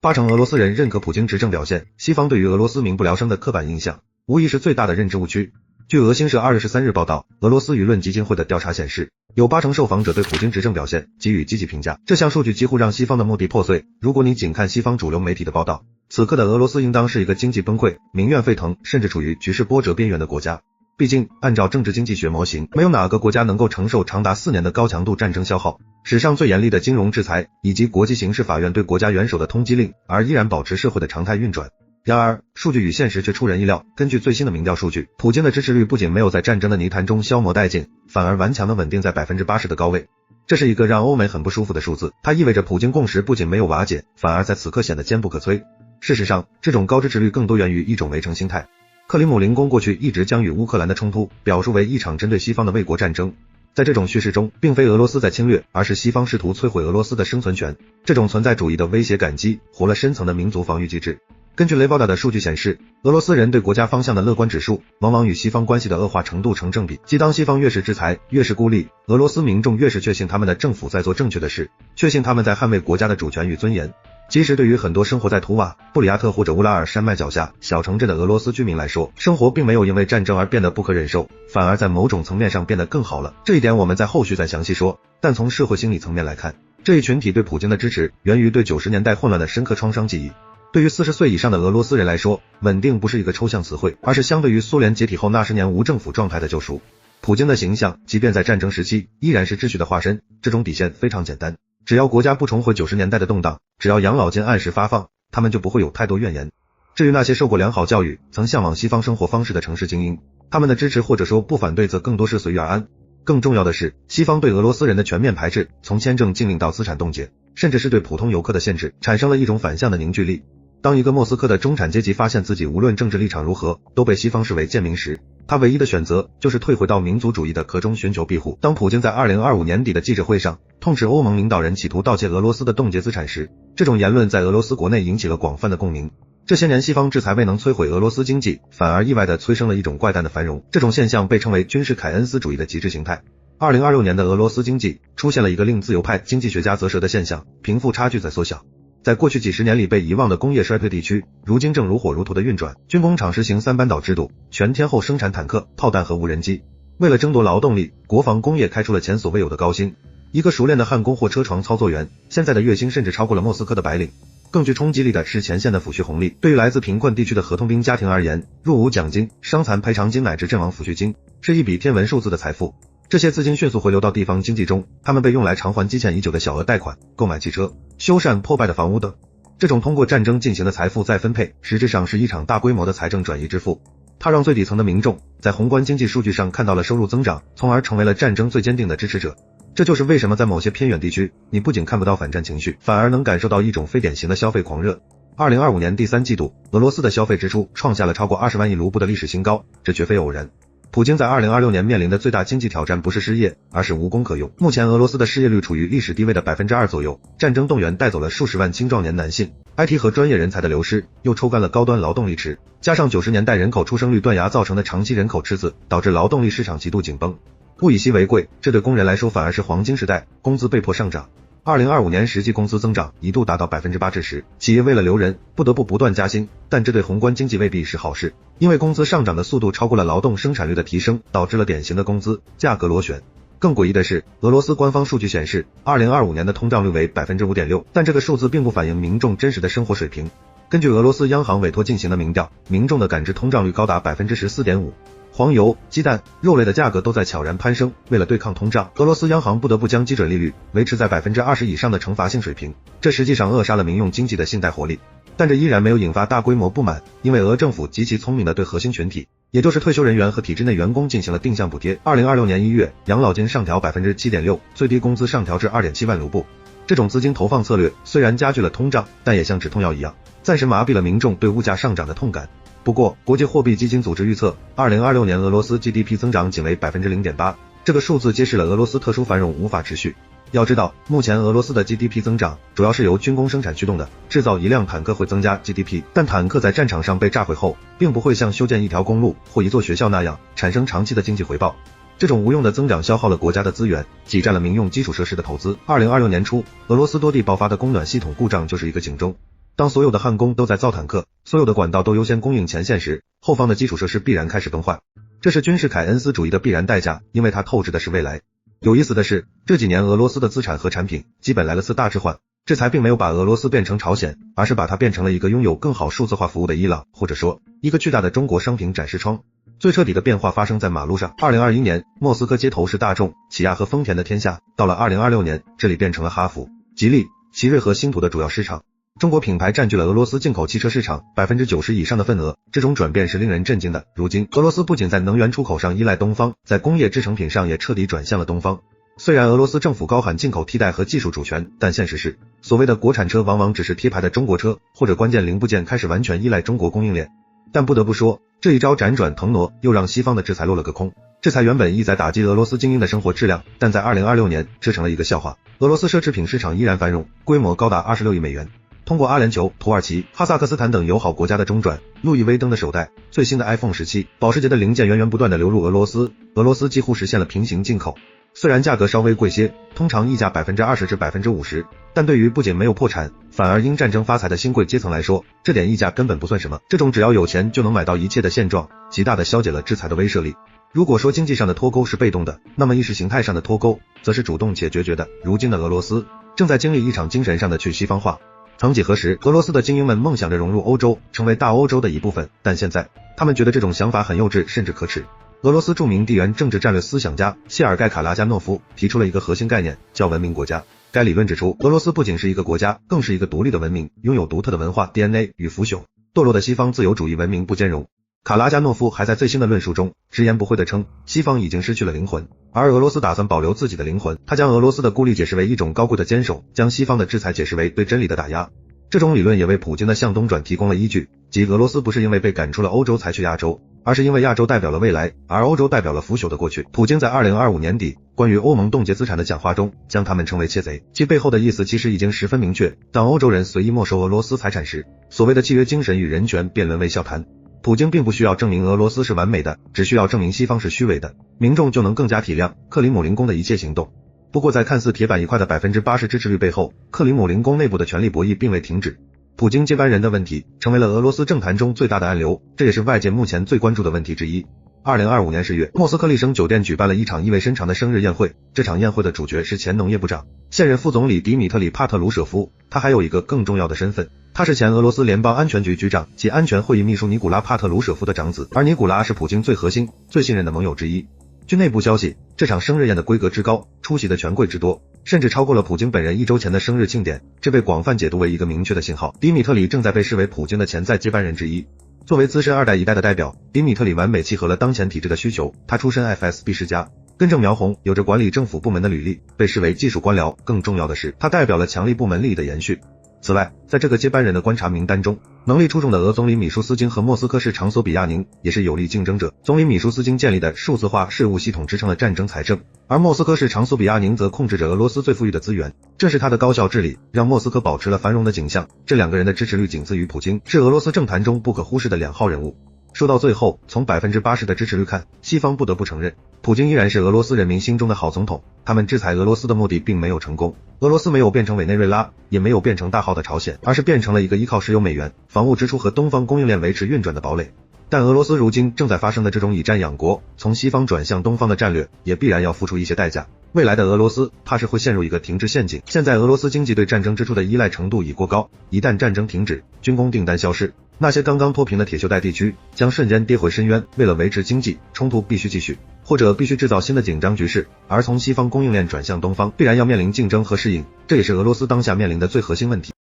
80%俄罗斯人认可普京执政表现，西方对于俄罗斯民不聊生的刻板印象，无疑是最大的认知误区。据俄新社2月13日报道，俄罗斯舆论基金会的调查显示，有80%受访者对普京执政表现给予积极评价。这项数据几乎让西方的目的破碎。如果你仅看西方主流媒体的报道，此刻的俄罗斯应当是一个经济崩溃、民怨沸腾，甚至处于局势波折边缘的国家。毕竟，按照政治经济学模型，没有哪个国家能够承受长达4年的高强度战争消耗，史上最严厉的金融制裁，以及国际刑事法院对国家元首的通缉令，而依然保持社会的常态运转。然而，数据与现实却出人意料。根据最新的民调数据，普京的支持率不仅没有在战争的泥潭中消磨殆尽，反而顽强地稳定在 80% 的高位。这是一个让欧美很不舒服的数字，它意味着普京共识不仅没有瓦解，反而在此刻显得坚不可摧。事实上，这种高支持率更多源于一种围城心态。克里姆林宫过去一直将与乌克兰的冲突表述为一场针对西方的卫国战争。在这种叙事中，并非俄罗斯在侵略，而是西方试图摧毁俄罗斯的生存权。这种存在主义的威胁感激活了深层的民族防御机制。根据雷报道的数据显示，俄罗斯人对国家方向的乐观指数往往与西方关系的恶化程度成正比，即当西方越是制裁，越是孤立，俄罗斯民众越是确信他们的政府在做正确的事，确信他们在捍卫国家的主权与尊严。其实对于很多生活在图瓦、布里亚特或者乌拉尔山脉脚下小城镇的俄罗斯居民来说，生活并没有因为战争而变得不可忍受，反而在某种层面上变得更好了。这一点我们在后续再详细说，但从社会心理层面来看，这一群体对普京的支持源于对90年代混乱的深刻创伤记忆。对于40岁以上的俄罗斯人来说，稳定不是一个抽象词汇，而是相对于苏联解体后那10年无政府状态的救赎。普京的形象，即便在战争时期，依然是秩序的化身。这种底线非常简单，只要国家不重回90年代的动荡，只要养老金按时发放，他们就不会有太多怨言。至于那些受过良好教育、曾向往西方生活方式的城市精英，他们的支持或者说不反对则更多是随遇而安。更重要的是，西方对俄罗斯人的全面排斥，从签证禁令到资产冻结，甚至是对普通游客的限制，产生了一种反向的凝聚力。当一个莫斯科的中产阶级发现自己无论政治立场如何都被西方视为贱民时，他唯一的选择就是退回到民族主义的壳中寻求庇护。当普京在2025年底的记者会上痛斥欧盟领导人企图盗窃俄罗斯的冻结资产时，这种言论在俄罗斯国内引起了广泛的共鸣。这些年西方制裁未能摧毁俄罗斯经济，反而意外地催生了一种怪诞的繁荣，这种现象被称为军事凯恩斯主义的极致形态。2026年的俄罗斯经济出现了一个令自由派经济学家啧舌的现象，贫富差距在缩小。在过去几十年里被遗忘的工业衰退地区，如今正如火如荼的运转。军工厂实行3班倒制度，全天候生产坦克、炮弹和无人机。为了争夺劳动力，国防工业开出了前所未有的高薪。一个熟练的焊工或车床操作员，现在的月薪甚至超过了莫斯科的白领。更具冲击力的是前线的抚恤红利。对于来自贫困地区的合同兵家庭而言，入伍奖金、伤残赔偿金乃至阵亡抚恤金，是一笔天文数字的财富。这些资金迅速回流到地方经济中，他们被用来偿还积欠已久的小额贷款、购买汽车、修缮破败的房屋等。这种通过战争进行的财富再分配，实质上是一场大规模的财政转移支付。它让最底层的民众在宏观经济数据上看到了收入增长，从而成为了战争最坚定的支持者。这就是为什么在某些偏远地区，你不仅看不到反战情绪，反而能感受到一种非典型的消费狂热。2025年第3季度，俄罗斯的消费支出创下了超过20万亿卢布的历史新高，这绝非偶然。普京在2026年面临的最大经济挑战不是失业，而是无工可用。目前俄罗斯的失业率处于历史低位的 2% 左右，战争动员带走了数十万青壮年男性， IT 和专业人才的流失又抽干了高端劳动力池，加上90年代人口出生率断崖造成的长期人口赤字，导致劳动力市场极度紧绷。物以稀为贵，这对工人来说反而是黄金时代，工资被迫上涨。2025年实际工资增长一度达到 8%至10%， 企业为了留人不得不断加薪，但这对宏观经济未必是好事，因为工资上涨的速度超过了劳动生产率的提升，导致了典型的工资价格螺旋。更诡异的是，俄罗斯官方数据显示2025年的通胀率为 5.6%， 但这个数字并不反映民众真实的生活水平。根据俄罗斯央行委托进行的民调，民众的感知通胀率高达 14.5%。黄油、鸡蛋、肉类的价格都在悄然攀升，为了对抗通胀，俄罗斯央行不得不将基准利率维持在 20% 以上的惩罚性水平，这实际上扼杀了民用经济的信贷活力。但这依然没有引发大规模不满，因为俄政府极其聪明地对核心群体，也就是退休人员和体制内员工进行了定向补贴。2026年1月，养老金上调 7.6%， 最低工资上调至 2.7 万卢布。这种资金投放策略虽然加剧了通胀，但也像止痛药一样，暂时麻痹了民众对物价上涨的痛感。不过，国际货币基金组织预测，2026年俄罗斯 GDP 增长仅为 0.8%， 这个数字揭示了俄罗斯特殊繁荣无法持续。要知道，目前俄罗斯的 GDP 增长主要是由军工生产驱动的，制造一辆坦克会增加 GDP， 但坦克在战场上被炸毁后，并不会像修建一条公路或一座学校那样产生长期的经济回报。这种无用的增长消耗了国家的资源，挤占了民用基础设施的投资。2026年初，俄罗斯多地爆发的供暖系统故障就是一个警钟。当所有的焊工都在造坦克，所有的管道都优先供应前线时，后方的基础设施必然开始崩坏。这是军事凯恩斯主义的必然代价，因为它透支的是未来。有意思的是，这几年俄罗斯的资产和产品基本来了次大置换，制裁并没有把俄罗斯变成朝鲜，而是把它变成了一个拥有更好数字化服务的伊朗，或者说一个巨大的中国商品展示窗。最彻底的变化发生在马路上。2021年，莫斯科街头是大众、起亚和丰田的天下，到了2026年，这里变成了哈弗、吉利、奇瑞和星途的主要市场。中国品牌占据了俄罗斯进口汽车市场 90% 以上的份额，这种转变是令人震惊的。如今，俄罗斯不仅在能源出口上依赖东方，在工业制成品上也彻底转向了东方。虽然俄罗斯政府高喊进口替代和技术主权，但现实是，所谓的国产车往往只是贴牌的中国车，或者关键零部件开始完全依赖中国供应链。但不得不说，这一招辗转腾挪，又让西方的制裁落了个空。制裁原本意在打击俄罗斯精英的生活质量，但在2026年，这成了一个笑话。俄罗斯奢侈品市场依然繁荣，规模高达26亿美元。通过阿联酋、土耳其、哈萨克斯坦等友好国家的中转，路易威登的手袋、最新的 iPhone 17、保时捷的零件源源不断的流入俄罗斯，俄罗斯几乎实现了平行进口。虽然价格稍微贵些，通常溢价 20%至 50%， 但对于不仅没有破产，反而因战争发财的新贵阶层来说，这点溢价根本不算什么。这种只要有钱就能买到一切的现状，极大的消解了制裁的威慑力。如果说经济上的脱钩是被动的，那么意识形态上的脱钩则是主动且决绝的。如今的俄罗斯正在经历一场精神上的去西方化。曾几何时，俄罗斯的精英们梦想着融入欧洲，成为大欧洲的一部分，但现在他们觉得这种想法很幼稚，甚至可耻。俄罗斯著名地缘政治战略思想家谢尔盖·卡拉加诺夫提出了一个核心概念，叫文明国家。该理论指出，俄罗斯不仅是一个国家，更是一个独立的文明，拥有独特的文化 DNA 与腐朽、堕落的西方自由主义文明不兼容。卡拉加诺夫还在最新的论述中直言不讳地称，西方已经失去了灵魂，而俄罗斯打算保留自己的灵魂。他将俄罗斯的孤立解释为一种高贵的坚守，将西方的制裁解释为对真理的打压。这种理论也为普京的向东转提供了依据，即俄罗斯不是因为被赶出了欧洲才去亚洲，而是因为亚洲代表了未来，而欧洲代表了腐朽的过去。普京在2025年底关于欧盟冻结资产的讲话中，将他们称为窃贼，其背后的意思其实已经十分明确。当欧洲人随意没收俄罗斯财产时，所谓的契约精神与人权便沦为笑谈。普京并不需要证明俄罗斯是完美的，只需要证明西方是虚伪的，民众就能更加体谅克里姆林宫的一切行动。不过在看似铁板一块的 80% 支持率背后，克里姆林宫内部的权力博弈并未停止。普京接班人的问题成为了俄罗斯政坛中最大的暗流，这也是外界目前最关注的问题之一。2025年10月，莫斯科丽笙酒店举办了一场意味深长的生日宴会，这场宴会的主角是前农业部长、现任副总理迪米特里·帕特鲁舍夫，他还有一个更重要的身份，他是前俄罗斯联邦安全局局长及安全会议秘书尼古拉·帕特鲁舍夫的长子，而尼古拉是普京最核心、最信任的盟友之一。据内部消息，这场生日宴的规格之高，出席的权贵之多，甚至超过了普京本人1周前的生日庆典，这被广泛解读为一个明确的信号，迪米特里正在被视为普京的潜在接班人之一。作为资深二代一代的代表，迪米特里完美契合了当前体制的需求，他出身 FSB 世家，根正苗红，有着管理政府部门的履历，被视为技术官僚，更重要的是，他代表了强力部门利益的延续。此外，在这个接班人的观察名单中，能力出众的俄总理米舒斯京和莫斯科市长索比亚宁也是有力竞争者。总理米舒斯京建立的数字化事务系统支撑了战争财政，而莫斯科市长索比亚宁则控制着俄罗斯最富裕的资源。正是他的高效治理，让莫斯科保持了繁荣的景象。这两个人的支持率仅次于普京，是俄罗斯政坛中不可忽视的2号人物。说到最后，从 80% 的支持率看，西方不得不承认，普京依然是俄罗斯人民心中的好总统。他们制裁俄罗斯的目的并没有成功，俄罗斯没有变成委内瑞拉，也没有变成大号的朝鲜，而是变成了一个依靠石油美元、防务支出和东方供应链维持运转的堡垒。但俄罗斯如今正在发生的这种以战养国，从西方转向东方的战略，也必然要付出一些代价。未来的俄罗斯怕是会陷入一个停滞陷阱。现在俄罗斯经济对战争支出的依赖程度已过高，一旦战争停止，军工订单消失，那些刚刚脱贫的铁锈带地区将瞬间跌回深渊。为了维持经济，冲突必须继续，或者必须制造新的紧张局势，而从西方供应链转向东方，必然要面临竞争和适应，这也是俄罗斯当下面临的最核心问题。